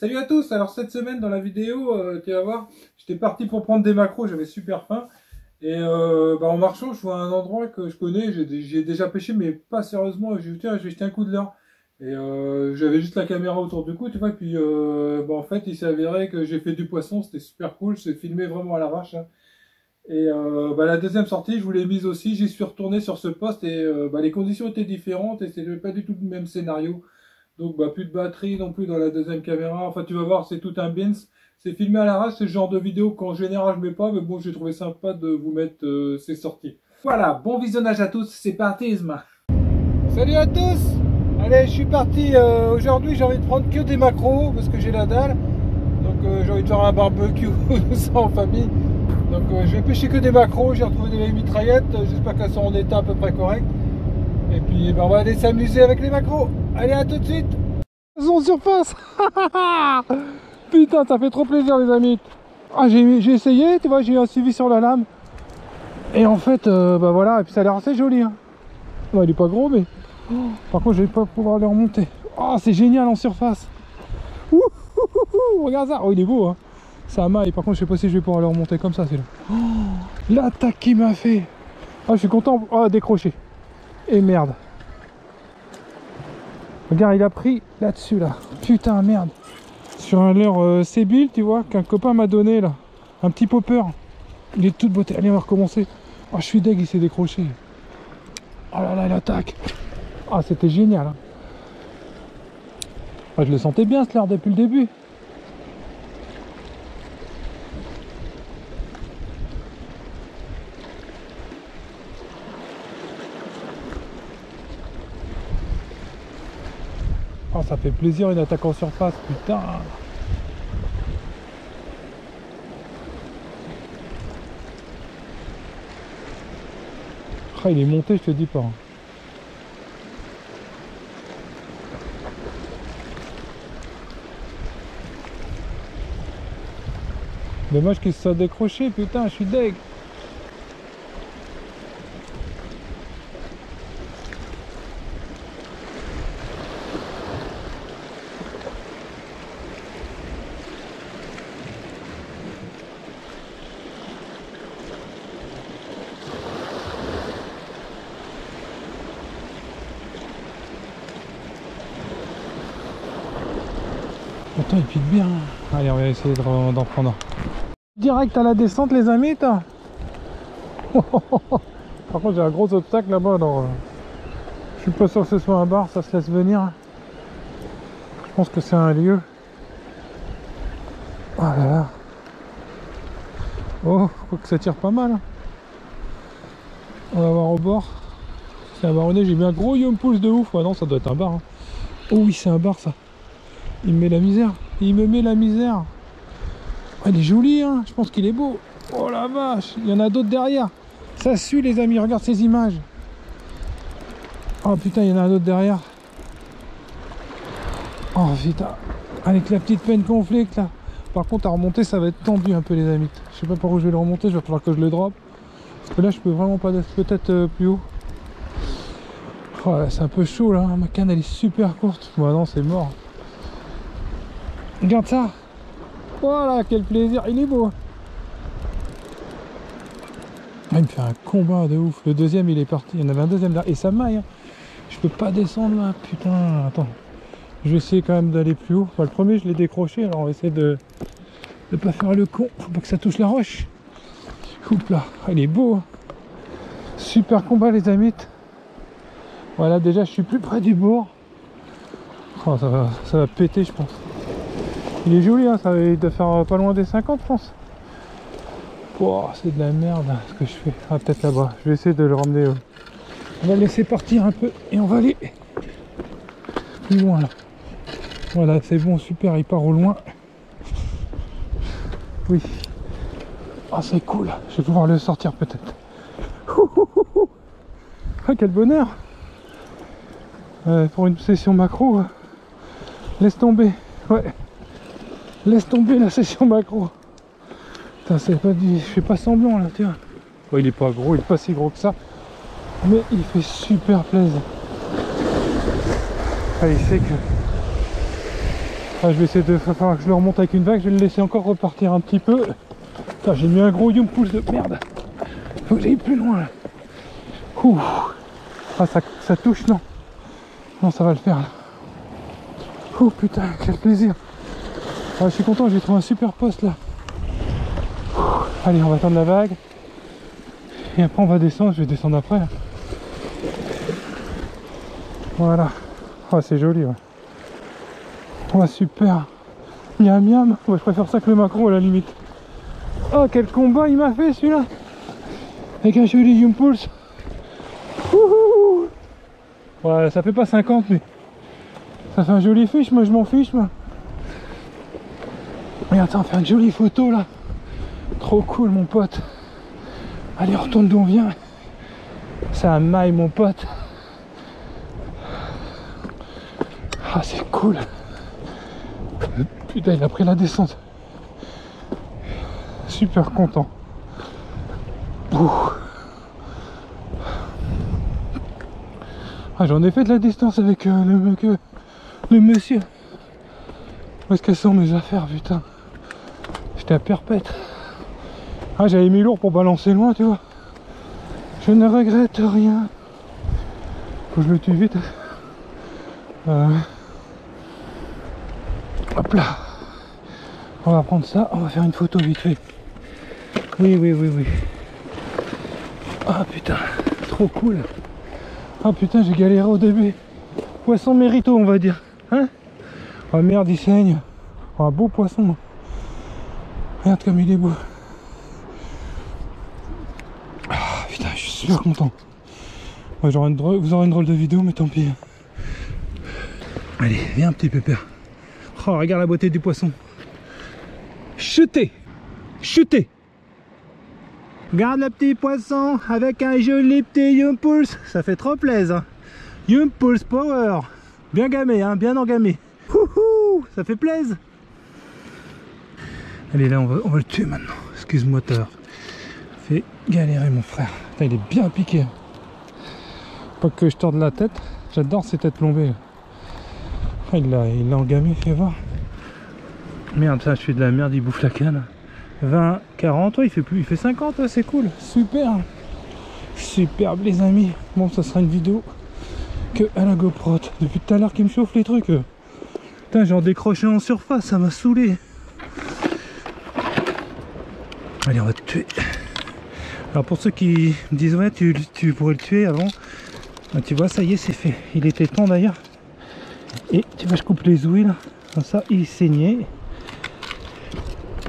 Salut à tous. Alors cette semaine dans la vidéo, tu vas voir, j'étais parti pour prendre des macros, j'avais super faim. Et en marchant, je vois un endroit que je connais, j'ai déjà pêché, mais pas sérieusement. Je dis, tiens, je vais jeter un coup de leurre. Et j'avais juste la caméra autour du cou, tu vois. Et puis en fait, il s'est avéré que j'ai fait du poisson, c'était super cool. Je filmé vraiment à l'arrache, hein. Et la deuxième sortie, je vous l'ai mise aussi. J'y suis retourné sur ce poste et les conditions étaient différentes et c'était pas du tout le même scénario. Donc plus de batterie non plus dans la deuxième caméra. Enfin tu vas voir, c'est tout un bins. C'est filmé à l'arrache, c'est le genre de vidéo qu'en général je mets pas, mais bon j'ai trouvé sympa de vous mettre ces sorties. Voilà, bon visionnage à tous, c'est parti Isma. Salut à tous. Allez, je suis parti. Aujourd'hui j'ai envie de prendre que des macros parce que j'ai la dalle. Donc j'ai envie de faire un barbecue tout ça en famille. Donc je vais pêcher que des macros, j'ai retrouvé des mitraillettes, j'espère qu'elles sont en état à peu près correct. Et puis on va aller s'amuser avec les macros. Allez, à tout de suite. En surface. Putain, ça fait trop plaisir les amis. Ah, j'ai essayé, tu vois, j'ai eu un suivi sur la lame. Et en fait, voilà, et puis ça a l'air assez joli, hein. Ouais, il est pas gros, mais par contre je vais pas pouvoir le remonter. Oh, c'est génial en surface. Ouh, regarde ça. Oh, il est beau, hein. Ça maille, par contre je sais pas si je vais pouvoir le remonter comme ça, c'est là. Oh, l'attaque qu'il m'a fait. Ah, je suis content. Oh, décroché. Et merde. Regarde, il a pris là-dessus là. Putain, merde. Sur un leurre Sébile, tu vois, qu'un copain m'a donné là. Un petit popper. Il est de toute beauté. Allez, on va recommencer. Oh, je suis deg, il s'est décroché. Oh là là, il attaque. Ah, c'était génial, hein. Ah, je le sentais bien ce leurre depuis le début. Oh, ça fait plaisir une attaque en surface, putain. Ah, il est monté, je te dis pas. Dommage qu'il se soit décroché, putain, je suis deg. Pourtant il pique bien. Allez, on va essayer d'en prendre un. Direct à la descente les amis. Par contre j'ai un gros obstacle là-bas, alors je suis pas sûr que ce soit un bar, ça se laisse venir. Je pense que c'est un lieu. Oh là là. Oh, je crois que ça tire pas mal, hein. On va voir au bord. C'est un baronnet, j'ai mis un gros yum pouce de ouf. Ouais, non, ça doit être un bar, hein. Oh oui, c'est un bar ça. Il me met la misère. Il me met la misère. Oh, il est joli, hein. Je pense qu'il est beau. Oh la vache, il y en a d'autres derrière. Ça suit les amis, regarde ces images. Oh putain, il y en a d'autres derrière. Oh putain. Avec la petite peine conflict là. Par contre à remonter ça va être tendu un peu les amis. Je sais pas par où je vais le remonter, il va falloir que je le drop. Parce que là je peux vraiment pas, peut-être plus haut. Oh, c'est un peu chaud là, ma canne elle est super courte. Bon non, c'est mort. Regarde ça. Voilà, quel plaisir, il est beau. Ah, il me fait un combat de ouf. Le deuxième il est parti, il y en avait un deuxième là. Et ça maille, hein. Je peux pas descendre là, putain. Attends, je vais essayer quand même d'aller plus haut. Enfin, le premier je l'ai décroché, alors on va essayer de pas faire le con. Faut pas que ça touche la roche. Oups là, il est beau, hein. Super combat les amis. Voilà, déjà je suis plus près du bord. Oh, ça va péter je pense. Il est joli, hein, il doit faire pas loin des 50 je pense. Oh, c'est de la merde ce que je fais. Ah, peut-être là-bas, je vais essayer de le ramener. On va le laisser partir un peu et on va aller plus loin là. Voilà, c'est bon, super, il part au loin. Oui. Ah, c'est cool, je vais pouvoir le sortir peut-être. Ah, quel bonheur. Pour une session macro, laisse tomber. Ouais. Laisse tomber la session macro. Putain, c'est pas dit, je fais pas semblant là, tu vois. Oh, il est pas gros, il est pas si gros que ça. Mais il fait super plaisir. Ah, il sait que Ah, je vais essayer de faire que je le remonte avec une vague, je vais le laisser encore repartir un petit peu. J'ai mis un gros Yumpulse de merde. Faut que j'aille plus loin là. Ouh. Ah, ça touche, non? Non, ça va le faire là. Oh putain, quel plaisir. Ah, je suis content, j'ai trouvé un super poste là. Ouh. Allez, on va attendre la vague. Et après on va descendre, je vais descendre après là. Voilà. Oh, c'est joli, ouais. Oh, super. Miam miam. Ouais, je préfère ça que le macro à la limite. Oh, quel combat il m'a fait celui-là. Avec un joli Yumpulse. Ouais, ça fait pas 50, mais ça fait un joli fiche. Moi, je m'en fiche, moi. Et attends, on fait une jolie photo là. Trop cool, mon pote. Allez, on retourne d'où on vient. C'est un maille, mon pote. Ah, c'est cool. Putain, il a pris la descente. Super content. Ouh. Ah, j'en ai fait de la distance avec le monsieur. Où est-ce qu'elles sont mes affaires, putain? J'étais à perpète. Ah, j'avais mis lourd pour balancer loin, tu vois. Je ne regrette rien. Faut que je le tue vite. Hop là. On va prendre ça, on va faire une photo vite fait. Oui. Ah putain, trop cool. Ah putain, j'ai galéré au début. Poisson mérito, on va dire. Hein? Oh merde, il saigne. Oh, un beau poisson. Regarde comme il est beau. Ah putain, je suis super content. Ouais, vous aurez une drôle de vidéo, mais tant pis. Allez, viens, petit pépère. Oh, regarde la beauté du poisson. Chutez. Regarde le petit poisson avec un joli petit Yumpulse. Ça fait trop plaisir. Yumpulse Power. Bien gamé, hein, bien engamé. Houhou, ça fait plaisir. Allez, là, on va le tuer maintenant. Excuse-moi, t'as fait galérer, mon frère. Putain, il est bien piqué. Pas que je torde la tête. J'adore ces têtes plombées. Il l'a engamé, fais voir. Merde, ça, je fais de la merde, il bouffe la canne. 20, 40, ouais, il fait 50, ouais, c'est cool. Super. Superbe, les amis. Bon, ça sera une vidéo que à la GoPro. Depuis tout à l'heure qu'il me chauffe les trucs. Putain, j'ai en décroché en surface, ça m'a saoulé. Allez, on va te tuer. Alors, pour ceux qui me disent, ouais, tu pourrais le tuer avant. Ben, tu vois, ça y est, c'est fait. Il était temps d'ailleurs. Et tu vois, je coupe les ouïes là. Comme ça, il saignait.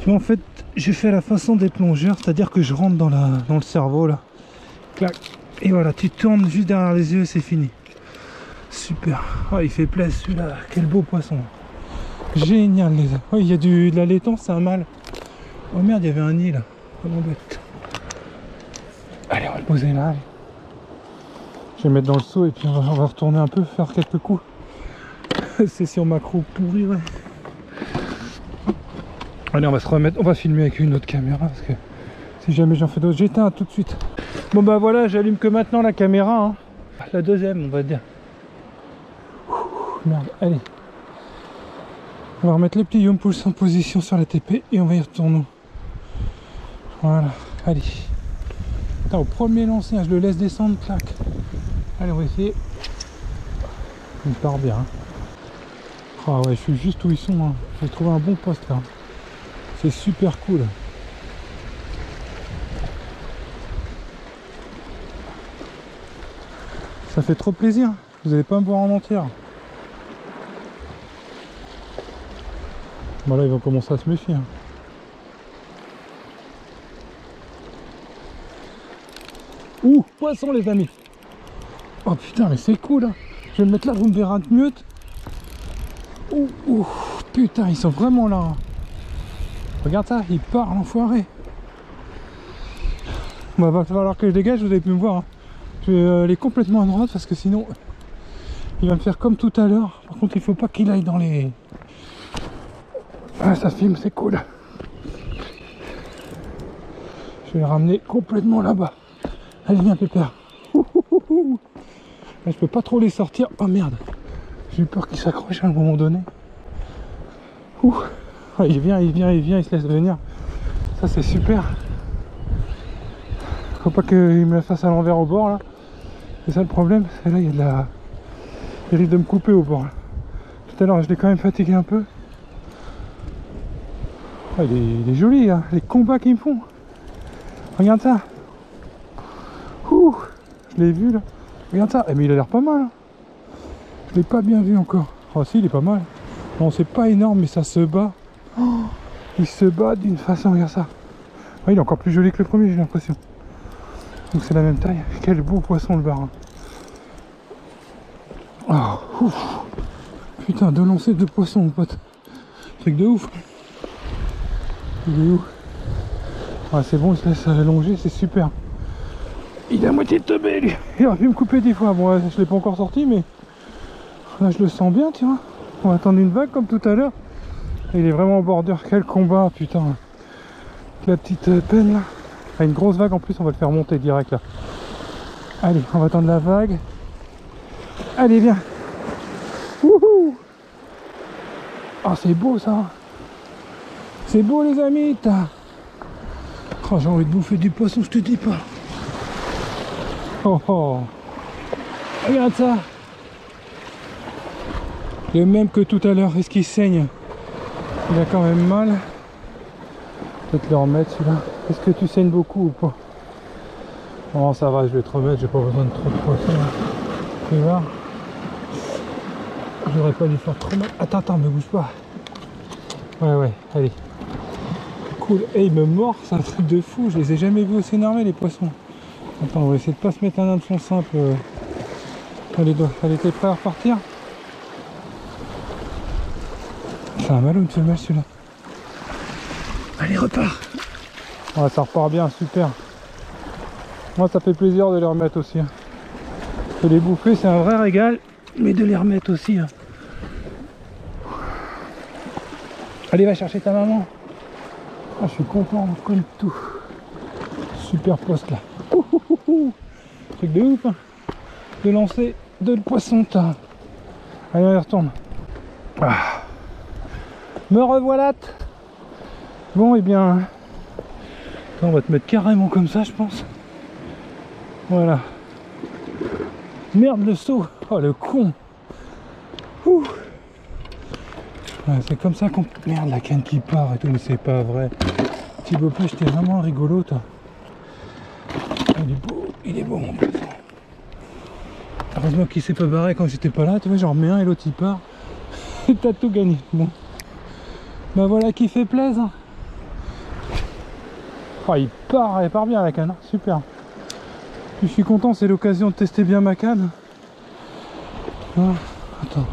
Tu vois, en fait, j'ai fait la façon des plongeurs, c'est-à-dire que je rentre dans le cerveau là. Clac. Et voilà, tu tournes juste derrière les yeux et c'est fini. Super. Oh, il fait plaisir celui-là. Quel beau poisson. Génial, les amis. Oh, il y a de la laitance, c'est un mâle. Oh merde, il y avait un nid là. Oh l'embête. Allez, on va le poser là. Allez. Je vais mettre dans le seau et puis on va retourner un peu, faire quelques coups. C'est sur macro pourri, ouais. Allez, on va se remettre, on va filmer avec une autre caméra parce que si jamais j'en fais d'autres, j'éteins tout de suite. Bon bah voilà, j'allume que maintenant la caméra, hein. La deuxième, on va dire. Merde, allez. On va remettre les petits Yumpulse en position sur la TP et on va y retourner. Voilà, allez. Attends, au premier lancer, je le laisse descendre, clac. Allez, on va essayer. Il part bien. Hein. Ah ouais, je suis juste où ils sont. Hein. J'ai trouvé un bon poste là. C'est super cool. Ça fait trop plaisir. Vous n'allez pas me voir en mentir. Bon là, ils vont commencer à se méfier. Hein. Ouh, poisson les amis. Oh putain, mais c'est cool. Hein. Je vais me mettre là, vous me verrez mieux. Ouh, putain, ils sont vraiment là. Hein. Regarde ça, il part l'enfoiré. Bon, va falloir que je dégage, vous avez pu me voir. Hein. Je vais aller complètement à droite parce que sinon il va me faire comme tout à l'heure. Par contre, il faut pas qu'il aille dans les... Ah, ça filme, c'est cool. Je vais le ramener complètement là-bas. Allez, viens, pépère. Là, je peux pas trop les sortir. Oh merde. J'ai eu peur qu'ils s'accrochent à un moment donné. Ouh. Ouais, il vient, il se laisse venir. Ça c'est super. Faut pas qu'il me la fasse à l'envers au bord là. C'est ça le problème. Et là il y a de la... Il risque de me couper au bord. Tout à l'heure je l'ai quand même fatigué un peu. Ouais, il est joli hein, les combats qu'ils me font. Regarde ça. Ouh, je l'ai vu là. Regarde ça. Eh, mais il a l'air pas mal. Hein. Je l'ai pas bien vu encore. Oh si, il est pas mal. Bon, c'est pas énorme, mais ça se bat. Oh, il se bat d'une façon, regarde ça. Ouais, il est encore plus joli que le premier, j'ai l'impression. Donc c'est la même taille. Quel beau poisson le bar. Hein. Oh, ouf. Putain, deux lancers de poissons, mon pote. Truc de ouf. Il est où? Ah, c'est bon, il se laisse allonger, c'est super. Il est à moitié tombé, lui. Il aurait pu me couper 10 fois. Bon, je l'ai pas encore sorti, mais là, je le sens bien, tu vois. On va attendre une vague comme tout à l'heure. Il est vraiment en bordure. Quel combat, putain. La petite peine, là. Ah, une grosse vague en plus, on va le faire monter direct, là. Allez, on va attendre la vague. Allez, viens. Wouhou. Ah, c'est beau, ça. C'est beau, les amis. Oh, j'ai envie de bouffer du poisson, je te dis pas. Oh oh. Regarde ça. Le même que tout à l'heure. Est-ce qu'il saigne? Il a quand même mal. Peut-être le remettre celui-là. Est-ce que tu saignes beaucoup ou pas? Non, ça va, je vais te remettre. J'ai pas besoin de trop de poisson. Tu vois? J'aurais pas dû faire trop mal. Attends, me bouge pas. Ouais, allez. Cool. Et il me mord, c'est un truc de fou. Je les ai jamais vus aussi énervés, les poissons. Attends, on va essayer de pas se mettre un hameçon simple. Allez, t'es prêt à repartir? C'est un malou, tu le mets celui-là. Allez, repars. Ouais, ça repart bien, super. Moi, ça fait plaisir de les remettre aussi. Hein. De les bouffer, c'est un vrai régal, mais de les remettre aussi. Hein. Allez, va chercher ta maman. Ah, je suis content, comme tout. Super poste là. Truc de ouf. Hein. De lancer de poisson. Allez, on y retourne. Ah. Me revoilà. Bon, et bien, on va te mettre carrément comme ça, je pense. Voilà. Merde, le saut. Oh, le con. Ouais, c'est comme ça qu'on... Merde, la canne qui part et tout, mais c'est pas vrai. Thibaut Pêche, t'es vraiment rigolo, toi. Il est beau, mon poisson. Heureusement qu'il s'est pas barré quand j'étais pas là. Tu vois, j'en remets un et l'autre il part. Et t'as tout gagné. Bon. Bah voilà qui fait plaisir. Oh, il part bien la canne. Super. Puis je suis content, c'est l'occasion de tester bien ma canne. Ah, attends.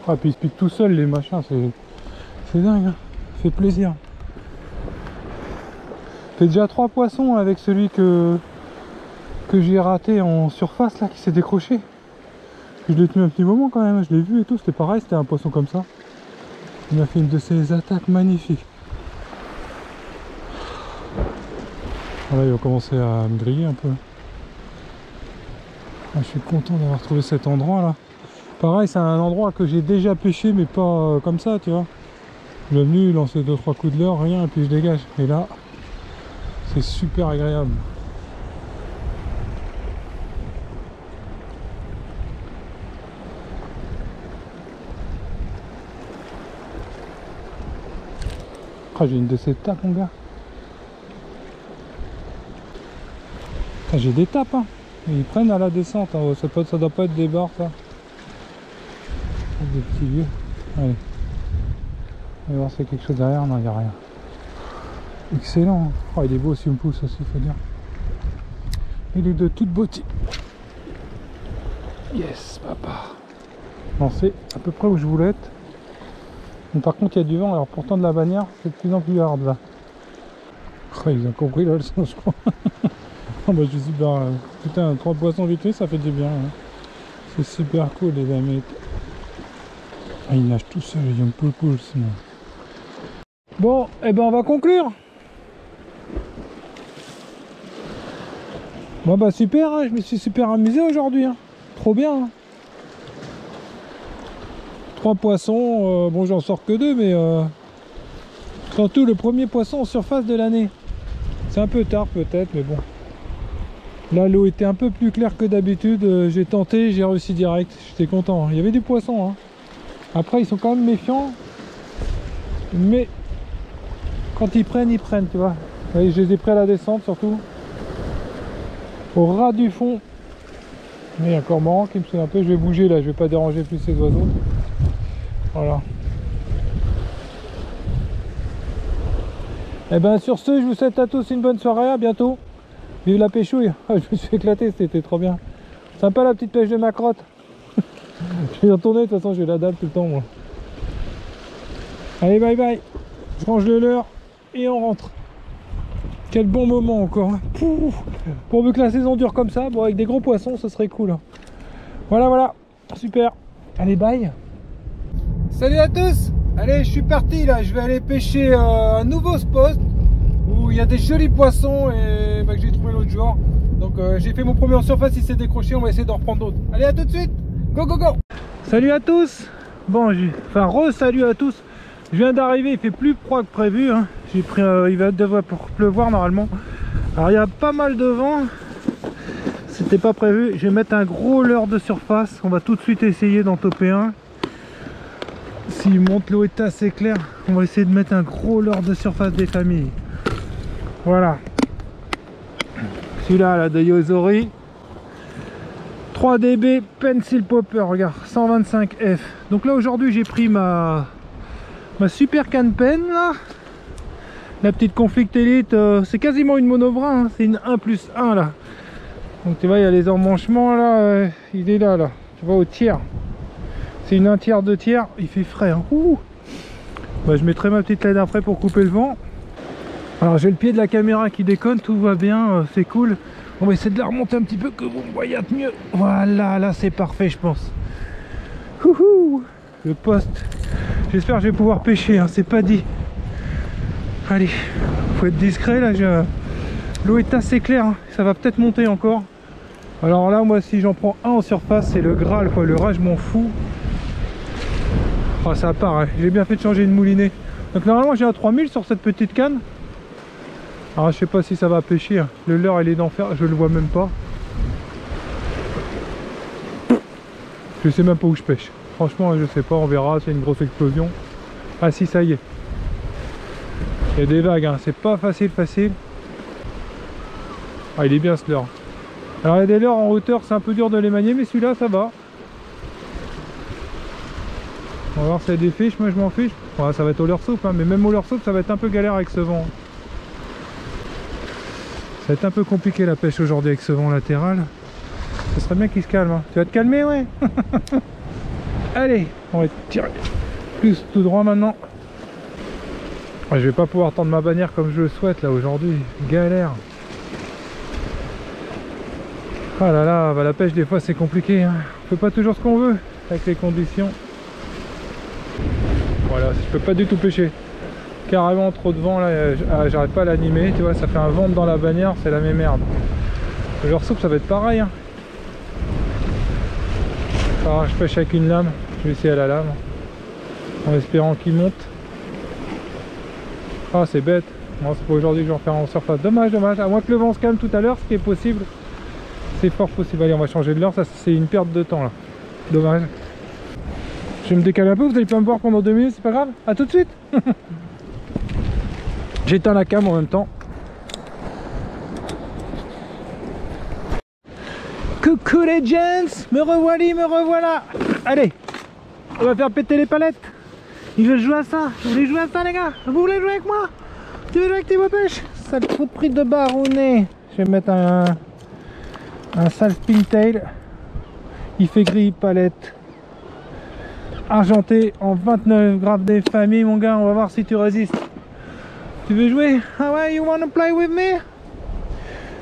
Ah, puis il se pique tout seul les machins, c'est dingue. Hein. Ça fait plaisir. Fait déjà 3 poissons avec celui que j'ai raté en surface là qui s'est décroché. Je l'ai tenu un petit moment quand même, je l'ai vu et tout, c'était pareil, c'était un poisson comme ça. Il m'a fait une de ses attaques magnifiques. Voilà, il va commencer à me griller un peu. Ah, je suis content d'avoir trouvé cet endroit là. Pareil, c'est un endroit que j'ai déjà pêché mais pas comme ça, tu vois. Je suis venu lancer 2-3 coups de leurre, rien, et puis je dégage. Et là, c'est super agréable. Ah, j'ai une de ces tapes, mon gars. Ah, j'ai des tapes, hein. Ils prennent à la descente. Hein. Ça doit pas être des barres, ça. Des petits vieux. Allez. On va voir s'il y a quelque chose derrière. Non, il n'y a rien. Excellent. Hein. Oh, il est beau si on me pousse aussi, faut dire. Il est de toute beauté. Yes, papa. Bon, c'est à peu près où je voulais être. Mais par contre, il y a du vent. Alors, pourtant, de la bannière, c'est de plus en plus hard là. Oh, ils ont compris la leçon, je crois. Oh, bah, je suis super. Putain, 3 poissons vite fait, ça fait du bien. Hein. C'est super cool, les amis. Ah, il nage tout seul, il y a une poule sinon. Bon, et ben on va conclure. Bon bah super, hein, je me suis super amusé aujourd'hui. Hein. Trop bien. Hein. 3 poissons, bon j'en sors que 2, mais surtout le premier poisson en surface de l'année. C'est un peu tard peut-être, mais bon. Là l'eau était un peu plus claire que d'habitude, j'ai tenté, j'ai réussi direct, j'étais content. Il y avait du poisson, hein. Après ils sont quand même méfiants, mais quand ils prennent, tu vois. Et je les ai pris à la descente surtout, au ras du fond. Mais il y a un cormoran qui me saoule un peu, je vais bouger là, je vais pas déranger plus ces oiseaux. Voilà. Et ben sur ce, je vous souhaite à tous une bonne soirée, à bientôt. Vive la pêchouille. Je me suis éclaté, c'était trop bien. Sympa la petite pêche de ma crotte. Je vais y retourner, de toute façon j'ai la dalle tout le temps moi. Allez bye bye. Je range le leurre et on rentre. Quel bon moment encore. Pourvu que la saison dure comme ça, bon avec des gros poissons ce serait cool. Voilà, super. Allez bye. Salut à tous. Allez, je suis parti là, je vais aller pêcher un nouveau spot où il y a des jolis poissons et que j'ai trouvé l'autre jour. Donc j'ai fait mon premier en surface, il s'est décroché, on va essayer d'en reprendre d'autres. Allez, à tout de suite. Go go go. Salut à tous. Bon, re-salut à tous. Je viens d'arriver, il fait plus froid que prévu, hein. J'ai pris, il va devoir pleuvoir normalement. Alors il y a pas mal de vent. C'était pas prévu. Je vais mettre un gros leurre de surface. On va tout de suite essayer d'en toper un. S'il monte, l'eau est assez claire. On va essayer de mettre un gros leurre de surface des familles. Voilà. Celui-là, la de Yozori. 3DB Pencil Popper, regarde, 125F. Donc là aujourd'hui j'ai pris ma super canne pen là. La petite Conflict Elite, c'est quasiment une monobrin, hein. C'est une 1+1 là. Donc tu vois, il y a les emmanchements là, il est là, tu vois, au tiers. C'est une 1 tiers, 2 tiers, il fait frais, hein. Bah, je mettrai ma petite LED après pour couper le vent. Alors j'ai le pied de la caméra qui déconne, tout va bien, c'est cool. On va essayer de la remonter un petit peu que vous me voyez mieux. Voilà, là c'est parfait je pense. Le poste. J'espère que je vais pouvoir pêcher, hein, c'est pas dit. Allez, faut être discret là, l'eau est assez claire, hein. Ça va peut-être monter encore. Alors là moi si j'en prends un en surface c'est le Graal quoi, le rat je m'en fous. Oh, ça part, hein. J'ai bien fait de changer de moulinet. Donc normalement j'ai un 3000 sur cette petite canne. Alors je sais pas si ça va pêcher, hein. Le leurre il est d'enfer, je le vois même pas. Je sais même pas où je pêche. Franchement je sais pas, on verra, c'est une grosse explosion. Ah si, ça y est. Il y a des vagues, hein. C'est pas facile. Ah il est bien ce leurre. Alors il y a des leurres en hauteur, c'est un peu dur de les manier, mais celui-là ça va. On va voir s'il y a des fiches, moi je m'en fiche. Ouais, ça va être au leurre soupe, hein. Mais même au leurre soupe ça va être un peu galère avec ce vent. Ça va être un peu compliqué la pêche aujourd'hui avec ce vent latéral. Ce serait bien qu'il se calme, hein. Tu vas te calmer, ouais. Allez, on va tirer plus tout droit maintenant. Je vais pas pouvoir tendre ma bannière comme je le souhaite là aujourd'hui. Galère. Ah là là, bah la pêche des fois c'est compliqué, hein. On fait pas toujours ce qu'on veut avec les conditions. Voilà, je peux pas du tout pêcher. Carrément trop de vent là, j'arrive pas à l'animer, tu vois, ça fait un ventre dans la bannière, c'est la même merde. Le leurre soupe ça va être pareil, hein. Alors, je pêche avec une lame, je vais essayer à la lame en espérant qu'il monte. Ah c'est bête, non c'est pas aujourd'hui que je vais en faire en surface, dommage, à moins que le vent se calme tout à l'heure, ce qui est possible. C'est fort possible, allez on va changer de l'heure, ça c'est une perte de temps là, dommage. Je vais me décaler un peu, vous allez pas me voir pendant 2 minutes, c'est pas grave, à tout de suite. J'éteins la cam en même temps. Coucou les gents, me revoilà. Allez, on va faire péter les palettes. Ils veulent jouer à ça, vous voulez jouer à ça les gars? Vous voulez jouer avec moi? Tu veux jouer avec tes pêche? Sale trou de prix de barre au nez. Je vais mettre un sale pintail. Il fait gris, palette. Argenté en 29 grammes des familles mon gars, on va voir si tu résistes. Tu veux jouer? Ah ouais, you wanna play with me?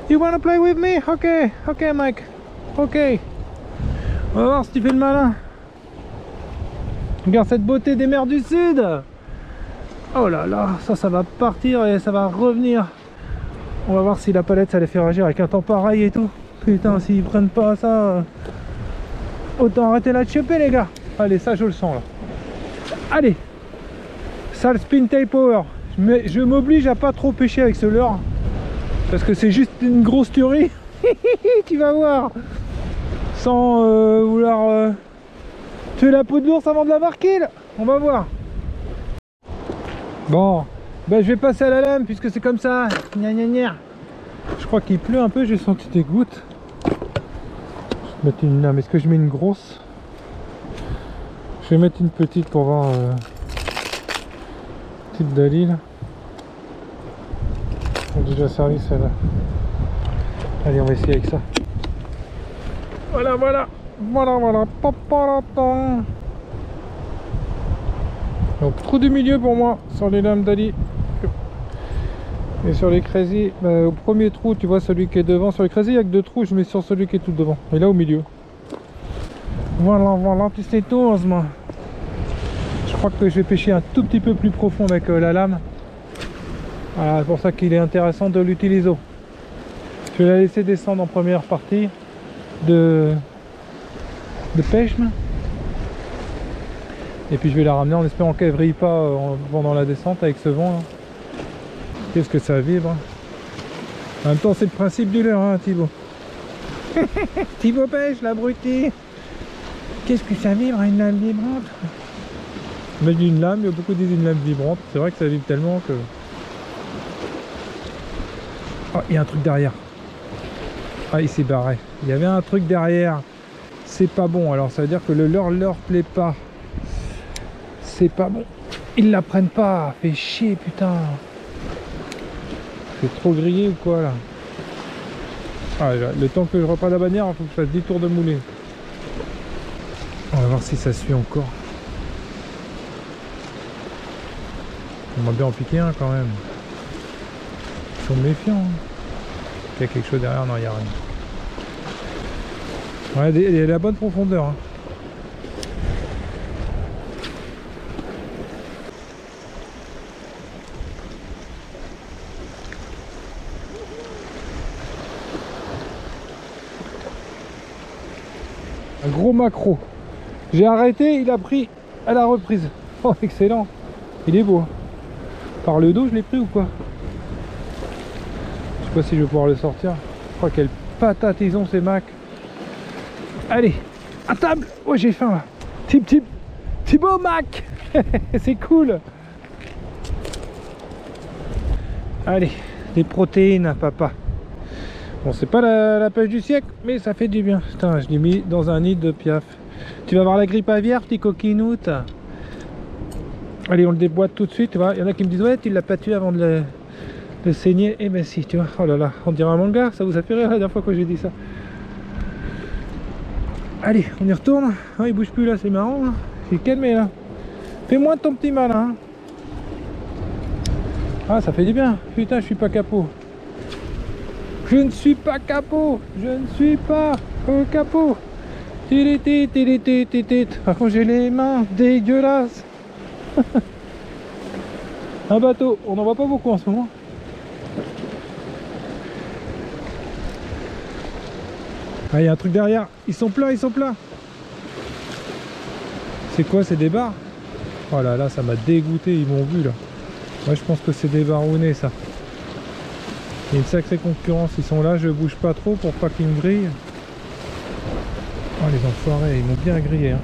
You wanna play with me? Ok Mike. Ok. On va voir si tu fais le malin. Regarde cette beauté des mers du sud. Oh là là, ça va partir et ça va revenir. On va voir si la palette ça les fait réagir avec un temps pareil et tout. Putain, s'ils prennent pas ça, autant arrêter là de choper les gars. Allez, ça je le sens là. Allez, sale spin tail power. Je m'oblige à pas trop pêcher avec ce leurre. Parce que c'est juste une grosse tuerie. Tu vas voir. Sans vouloir tuer la peau de l'ours avant de la marquer là. On va voir. Bon, ben, je vais passer à la lame puisque c'est comme ça. Gna gna gna. Je crois qu'il pleut un peu, j'ai senti des gouttes. Je vais mettre une lame. Est-ce que je mets une grosse? Je vais mettre une petite pour voir. Petite Dalil. On a déjà servi celle-là. Allez, on va essayer avec ça. Voilà, voilà. Voilà, voilà. Donc, trou du milieu pour moi sur les lames Dali. Et sur les crazy, bah, au premier trou, tu vois celui qui est devant. Sur les crazy, il n'y a que 2 trous. Je mets sur celui qui est tout devant. Et là, au milieu. Voilà, voilà. Tu sais tout, moi. Je crois que je vais pêcher un tout petit peu plus profond avec la lame. Voilà, c'est pour ça qu'il est intéressant de l'utiliser. Je vais la laisser descendre en première partie de pêche. Et puis je vais la ramener en espérant qu'elle ne vrille pas pendant la descente avec ce vent. Qu'est-ce que ça vibre. En même temps, c'est le principe du leurre, hein, Thibaut. Thibaut pêche, l'abruti. Qu'est-ce que ça vibre, une lame vibrante? Mais une lame, il y a beaucoup disent une lame vibrante. C'est vrai que ça vibre tellement que... Oh, il y a un truc derrière. Ah, il s'est barré. Il y avait un truc derrière. C'est pas bon. Alors ça veut dire que le leur plaît pas. C'est pas bon. Ils la prennent pas. Fait chier, putain. C'est trop grillé ou quoi là? Ah, le temps que je reprenne la bannière, il faut que je fasse 10 tours de moulée. On va voir si ça suit encore. On va bien en piquer un quand même. Ils sont méfiants. Hein. Il y a quelque chose derrière, non, il n'y a rien. Ouais, il y a la bonne profondeur. Hein. Un gros maquereau. J'ai arrêté, il a pris à la reprise. Oh, excellent. Il est beau. Par le dos, je l'ai pris ou quoi? Je sais pas si je vais pouvoir le sortir. Je crois quelle patate ils ont ces macs. Allez, à table. Oh, j'ai faim là. Thibaut Mac. C'est cool. Allez, des protéines, papa. Bon, c'est pas la pêche du siècle, mais ça fait du bien. Putain, je l'ai mis dans un nid de piaf. Tu vas avoir la grippe aviaire, petit coquinoute. Allez, on le déboîte tout de suite. Tu vois, il y en a qui me disent ouais, tu l'as pas tué avant de le saigner. Eh ben si, tu vois. Oh là là, on dirait un manga. Ça vous a fait rire la dernière fois que j'ai dit ça. Allez, on y retourne. Ah, il bouge plus là, c'est marrant. Hein. Il est calmé là. Fais-moi ton petit malin. Hein. Ah, ça fait du bien. Putain, je suis pas capot. Je ne suis pas capot. Je ne suis pas capot. Par contre, j'ai les mains dégueulasses. Un bateau, on n'en voit pas beaucoup en ce moment. Ah, il y a un truc derrière. Ils sont pleins, ils sont pleins. C'est quoi, c'est des bars? Oh là là, ça m'a dégoûté, ils m'ont vu là. Moi je pense que c'est des barounets ça. Il y a une sacrée concurrence, ils sont là, je bouge pas trop pour pas qu'ils me grillent. Oh les enfoirés, ils m'ont bien grillé. Hein.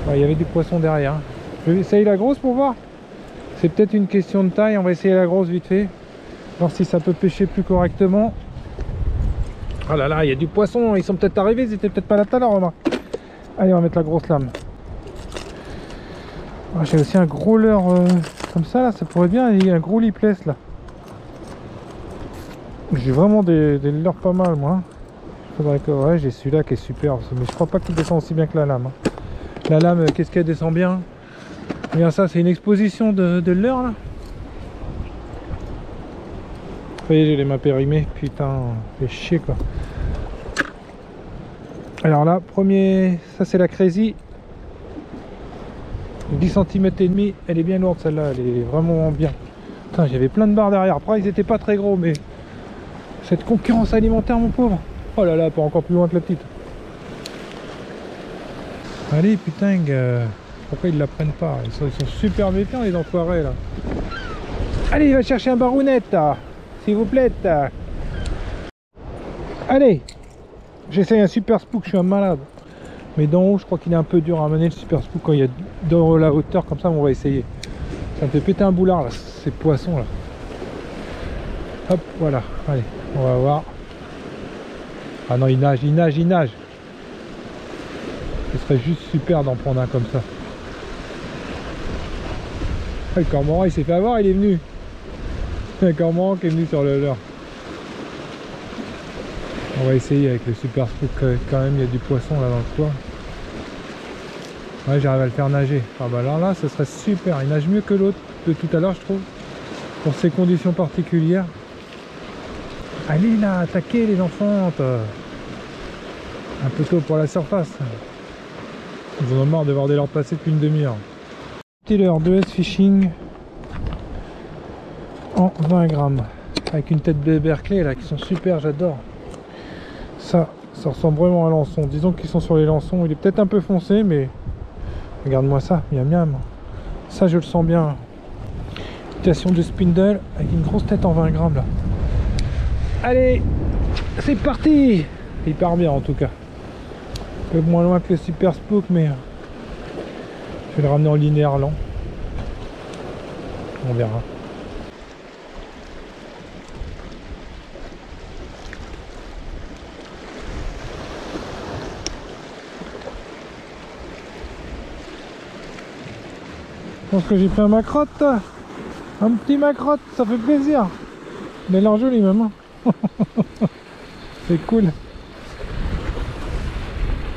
Ouais, il y avait du poisson derrière. Je vais essayer la grosse pour voir. C'est peut-être une question de taille, on va essayer la grosse vite fait. Voir si ça peut pêcher plus correctement. Oh là là, il y a du poisson, ils sont peut-être arrivés, ils étaient peut-être pas là tout à l'heure, Romain. Allez, on va mettre la grosse lame. Oh, j'ai aussi un gros leurre comme ça, là, ça pourrait bien, il y a un gros lipless là. J'ai vraiment des leurres pas mal, moi. Faudrait que... Ouais, j'ai celui-là qui est super, mais je crois pas qu'il descend aussi bien que la lame. Hein. La lame, qu'est-ce qu'elle descend bien? Regarde ça, c'est une exposition de leurre là. Vous voyez, j'ai les mains périmées, putain, fait chier quoi. Alors là, premier, ça c'est la crazy. 10 cm et demi, elle est bien lourde celle-là, elle est vraiment bien. Putain, j'avais plein de barres derrière. Après, ils étaient pas très gros, mais cette concurrence alimentaire, mon pauvre. Oh là là, pas encore plus loin que la petite. Allez, putain, pourquoi ils la prennent pas. Ils sont super méfiants les enfoirés là. Allez, il va chercher un barounette, s'il vous plaît. Allez, j'essaye un super spook, je suis un malade. Mais d'en haut, je crois qu'il est un peu dur à amener le super spook quand il y a dans la hauteur comme ça, mais on va essayer. Ça me fait péter un boulard là, ces poissons là. Hop, voilà, allez, on va voir. Ah non, il nage, il nage, il nage. Ce serait juste super d'en prendre un comme ça. Le cormoran il s'est fait avoir, il est venu. Le cormoran qui est venu sur le leurre. On va essayer avec le super spook quand même, il y a du poisson là dans le coin. Ouais, j'arrive à le faire nager. Ah bah alors là, ce serait super. Il nage mieux que l'autre de tout à l'heure, je trouve. Pour ces conditions particulières. Allez là, attaquez les enfants. Un peu tôt pour la surface. Ils en ont marre de voir des leurres passer depuis une demi-heure. Petit leurre de S-Fishing en 20 grammes. Avec une tête de Berkeley là, qui sont super, j'adore. Ça ressemble vraiment à un lançon. Disons qu'ils sont sur les lançons. Il est peut-être un peu foncé, mais regarde-moi ça, miam miam. Ça, je le sens bien. Imitation de spindle avec une grosse tête en 20 grammes là. Allez, c'est parti. Il part bien en tout cas. Un peu moins loin que le super spook, mais je vais le ramener en linéaire lent. On verra. Je pense que j'ai pris un macrotte. Un petit macrotte, ça fait plaisir. Mais l'air joli même. Hein. C'est cool.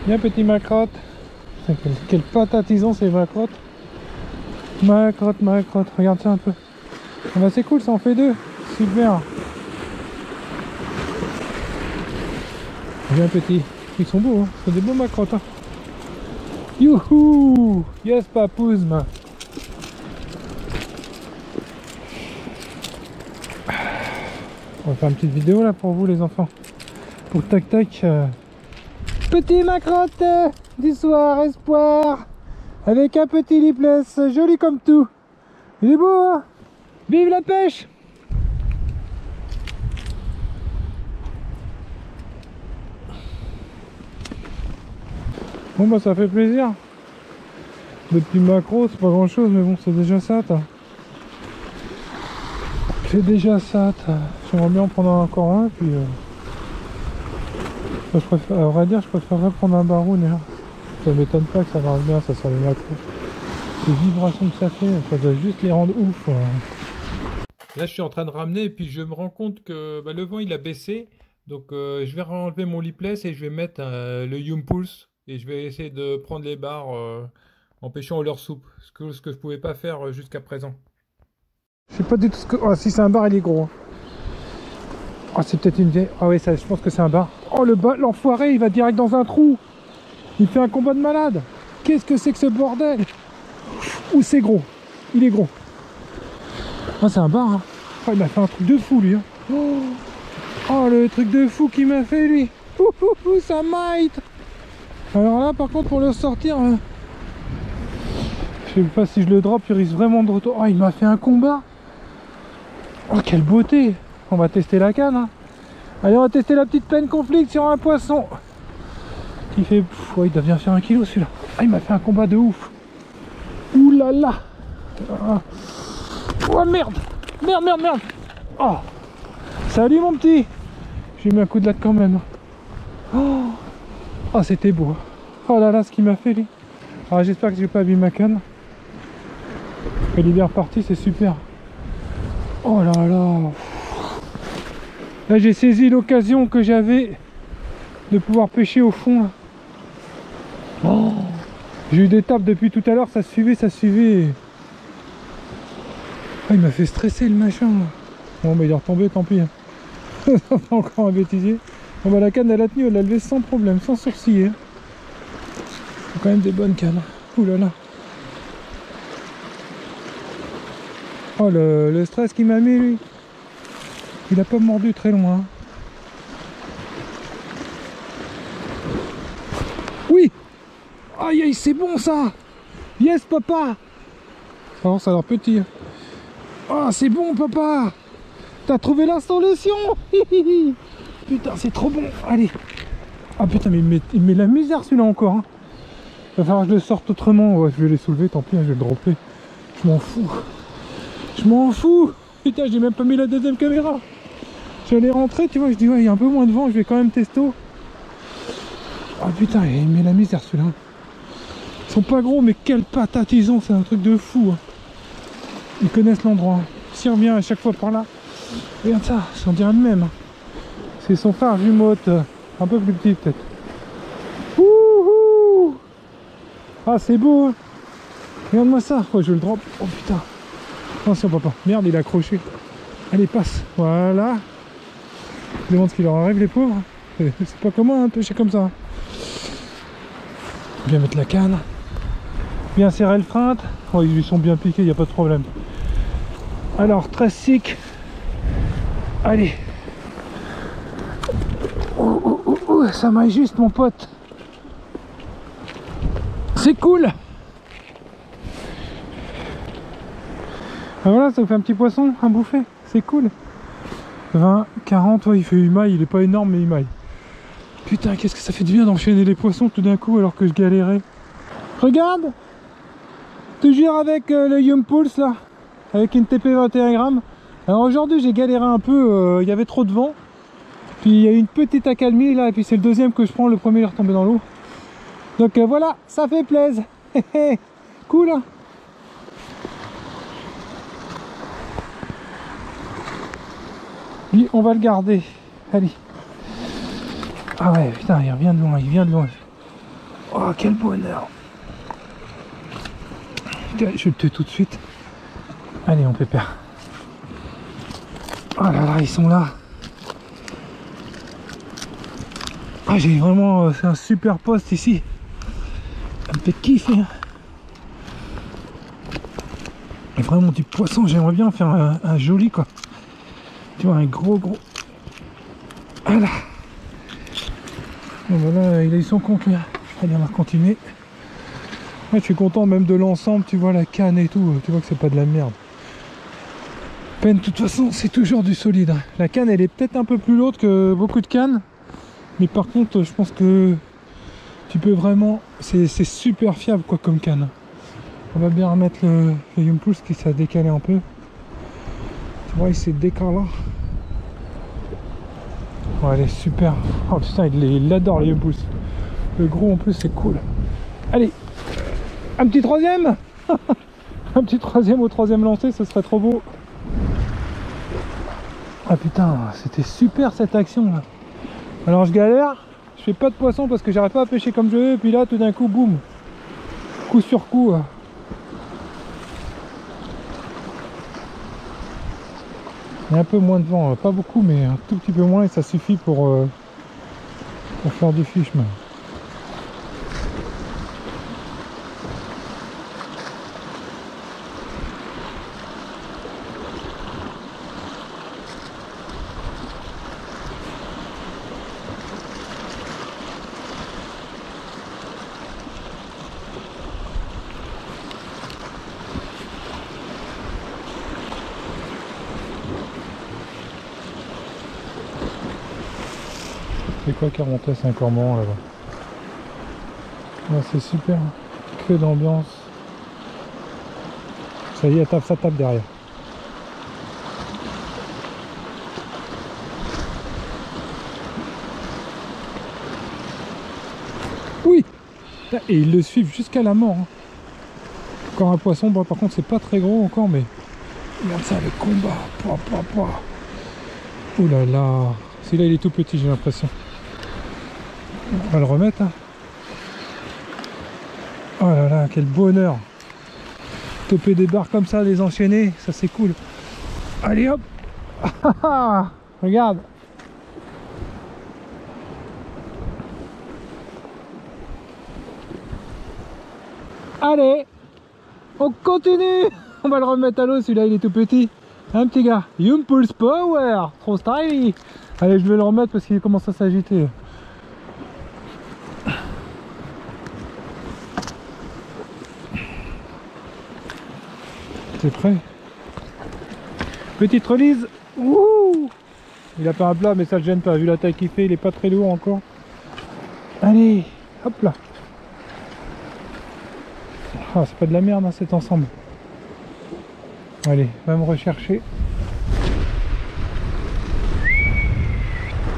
Bien petit macrotte. Quelle patate ils ont ces macrottes. Macrotte, macrotte. Regarde ça un peu. Ah bah c'est cool, ça en fait deux. Super. Bien petit. Ils sont beaux, hein. C'est des beaux macrottes. Hein. Youhou. Yes papouzma. On va faire une petite vidéo là pour vous les enfants. Pour tac tac. Petit macrotte du soir, espoir. Avec un petit lipless, joli comme tout. Il est beau hein. Vive la pêche. Bon bah ça fait plaisir. Le petit macro c'est pas grand chose mais bon c'est déjà ça. C'est déjà ça. J'aimerais bien en prendre encore un puis je préfère, à vrai dire je préférerais prendre un baroun hein. Ça m'étonne pas que ça marche bien ça sur les macros. Les vibrations que ça fait, ça doit juste les rendre ouf. Là je suis en train de ramener et puis je me rends compte que le vent il a baissé. Donc je vais enlever mon lipless et je vais mettre le Yumpulse. Et je vais essayer de prendre les barres en pêchant au leurre soupe. Ce que je pouvais pas faire jusqu'à présent. Je sais pas du tout ce que... Oh si c'est un bar il est gros. Oh c'est peut-être une vieille... Ah oui ça, je pense que c'est un bar. Oh l'enfoiré il va direct dans un trou. Il fait un combat de malade. Qu'est-ce que c'est que ce bordel? Ouh c'est gros. Il est gros. Ah c'est un bar hein. Oh il m'a fait un truc de fou lui hein. Oh le truc de fou qu'il m'a fait lui. Ouh ça mite. Alors là par contre pour le sortir je sais pas si je le drop il risque vraiment de retour. Oh il m'a fait un combat. Oh quelle beauté. On va tester la canne hein. Allez on va tester la petite peine conflict sur un poisson qui fait... Oh, il doit bien faire 1 kg celui-là. Ah il m'a fait un combat de ouf. Ouh là là. Oh merde. Merde. Oh. Salut mon petit. J'ai mis un coup de latte quand même. Oh c'était beau. Oh là là ce qu'il m'a fait lui. Alors j'espère que j'ai pas abîmé ma canne. Elle est bien repartie, c'est super. Oh là là. Là j'ai saisi l'occasion que j'avais de pouvoir pêcher au fond. Oh. J'ai eu des tapes depuis tout à l'heure, ça suivait. Oh, il m'a fait stresser le machin. Bon bah il est retombé, tant pis. Ça fait encore un bêtisier. Bon bah la canne elle a tenu, elle l'a levé sans problème, sans sourciller. C'est quand même des bonnes cannes. Ouh là là. Oh le stress qu'il m'a mis lui. Il a pas mordu très loin. Oui. Aïe aïe c'est bon ça. Yes, papa. Alors, ça a l'air petit. Oh, c'est bon, papa. T'as trouvé la solution. Putain, c'est trop bon. Allez. Ah putain, mais il met la misère celui-là encore. Hein. Va falloir que je le sorte autrement. Ouais, je vais les soulever, tant pis, hein, je vais le dropper. Je m'en fous. Je m'en fous. Putain, j'ai même pas mis la deuxième caméra. J'allais rentrer, tu vois, je dis ouais, il y a un peu moins de vent, je vais quand même testo. Ah putain, il met la misère celui-là. Ils sont pas gros, mais quelle patate ils ont, c'est un truc de fou. Hein. Ils connaissent l'endroit. S'il revient à chaque fois par là, regarde ça, on dirait le même. C'est son phare jumeaute, un peu plus petit peut-être. Wouhou! Ah, c'est beau, hein. Regarde-moi ça. Oh, je le drop. Oh putain. Attention, papa. Merde, il est accroché. Allez, passe. Voilà. Je demande ce qu'il leur arrive, les pauvres. C'est pas comment, hein, pêcher comme ça. Bien mettre la canne. Bien serrer le frein. Oh, ils lui sont bien piqués, il n'y a pas de problème. Alors, 13 sick. Allez. Ça m'aille juste, mon pote. C'est cool. Ah, voilà, ça vous fait un petit poisson, un bouffé. C'est cool. 20, 40, ouais, il fait une maille, il est pas énorme, mais il maille. Putain, qu'est-ce que ça fait du bien d'enchaîner les poissons tout d'un coup alors que je galérais. Regarde. Toujours avec le Yum Pulse là, avec une TP 21 grammes. Alors aujourd'hui j'ai galéré un peu, il y avait trop de vent. Puis il y a une petite accalmie là, et puis c'est le deuxième que je prends, le premier il est retombé dans l'eau. Donc voilà, ça fait plaisir. Cool hein. Lui on va le garder. Allez. Ah ouais putain, il revient de loin, il vient de loin. Oh quel bonheur. Je vais le tuer tout de suite. Allez, on pépère. Oh là là, ils sont là. Ah, j'ai vraiment... c'est un super poste ici. Ça me fait kiffer. Et vraiment du poisson, j'aimerais bien faire un joli quoi. Tu vois, un gros. Voilà. Bon, voilà, ils sont comptes là. Allez, on va continuer. Moi je suis content même de l'ensemble, tu vois la canne et tout, tu vois que c'est pas de la merde. Peine, de toute façon c'est toujours du solide. La canne elle est peut-être un peu plus lourde que beaucoup de cannes, mais par contre je pense que tu peux vraiment, c'est super fiable quoi comme canne. On va bien remettre le Yum Pulse qui s'est décalé un peu. Tu vois il s'est décalé là. Ouais, elle est super. Oh putain il adore le Yum Pulse. Le gros en plus c'est cool. Allez. Un petit troisième. Un petit troisième au troisième lancé, ce serait trop beau. Ah putain, c'était super cette action là. Alors je galère, je fais pas de poisson parce que j'arrive pas à pêcher comme je veux. Et puis là tout d'un coup, boum, coup sur coup. Il y a un peu moins de vent, pas beaucoup mais un tout petit peu moins et ça suffit pour faire du fish même. C'est quoi qui remontait? C'est un cormoran là-bas. Ouais, c'est super, que d'ambiance. Ça y est, ça tape derrière. Oui. Et ils le suivent jusqu'à la mort. Hein. Encore un poisson, bon, par contre c'est pas très gros encore, mais regarde ça, le combat. Oh là là. Celui-là il est tout petit, j'ai l'impression. On va le remettre. Hein. Oh là là, quel bonheur. Toper des barres comme ça, les enchaîner, ça c'est cool. Allez hop. Regarde. Allez, on continue. On va le remettre à l'eau, celui-là il est tout petit. Un petit gars, Yum Pulse Power, trop stylish. Allez, je vais le remettre parce qu'il commence à s'agiter. C'est prêt. Petite release. Ouh, il a pas un plat mais ça ne gêne pas, vu la taille qu'il fait, il est pas très lourd encore. Allez, hop là. Ah, c'est pas de la merde hein, cet ensemble. Allez, va me rechercher.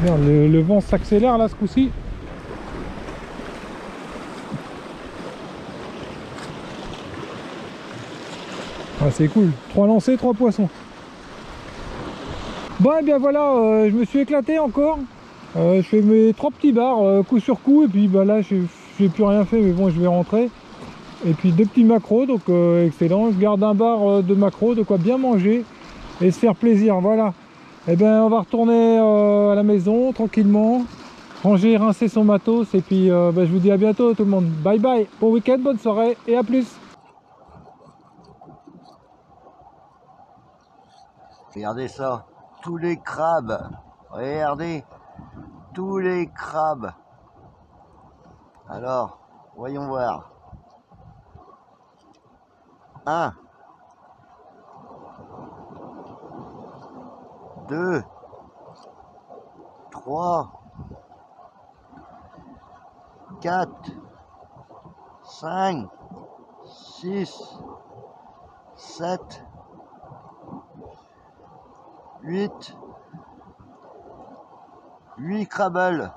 Merde, le vent s'accélère là ce coup-ci. Ah, c'est cool, 3 lancers, 3 poissons. Bon et bien voilà, je me suis éclaté encore. Je fais mes 3 petits bars coup sur coup et puis bah là j'ai plus rien fait mais bon je vais rentrer. Et puis 2 petits maquereaux donc excellent. Je garde un bar de maquereaux, de quoi bien manger et se faire plaisir, voilà. Et bien on va retourner à la maison tranquillement, ranger, rincer son matos et puis bah, je vous dis à bientôt tout le monde. Bye bye, bon week-end, bonne soirée et à plus. Regardez ça, tous les crabes. Regardez, tous les crabes. Alors, voyons voir. 1, 2, 3, 4, 5, 6, 7, 8 crabeles.